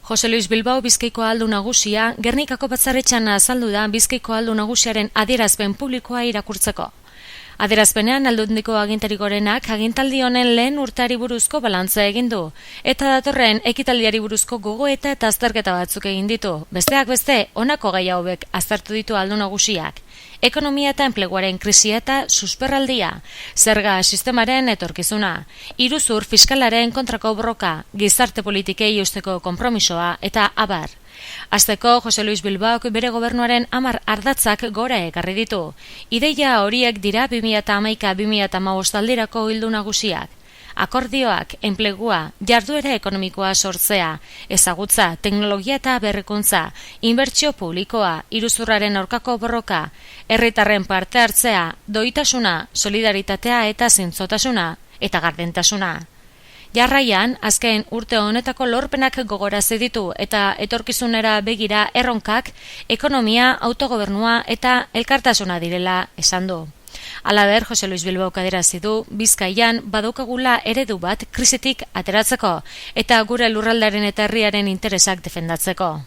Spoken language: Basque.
Jose Luis Bilbao Bizkaiko Ahaldun Nagusia Gernikako batzarretxean azaldu da Bizkaiko Ahaldun Nagusiaren adierazpen publikoa irakurtzeko. Adierazpenean Aldundiko agintari gorenak agintaldi honen lehen urteari buruzko balantza egin du, eta datorren ekitaldiari buruzko gogoeta eta azterketa batzuk egin ditu. Besteak beste, honako gai hauek aztertu ditu Ahaldun Nagusiak: ekonomia eta enpleguaren krisia eta susperraldia, zerga sistemaren etorkizuna, iruzur fiskalaren kontrako borroka, gizarte politikei eusteko konpromisoa eta abar. Hasteko, Jose Luis Bilbaok bere gobernuaren 10 ardatzak gora ekarri ditu. Ideia horiek dira 2011-2015 aldirako ildo nagusiak: akordioak, enplegua, jarduera ekonomikoa sortzea, ezagutza, teknologia eta berrikuntza, inbertsio publikoa, iruzurraren aurkako borroka, herritarren parte hartzea, doitasuna, solidaritatea eta zintzotasuna, eta gardentasuna. Jarraian, azken urte honetako lorpenak gogorazi ditu eta etorkizunera begira erronkak, ekonomia, autogobernua eta elkartasuna direla esan du. Halaber, Jose Luis Bilbao adierazi du Bizkaian badaukagula eredu bat krisitik ateratzeko eta gure lurraldearen eta herriaren interesak defendatzeko.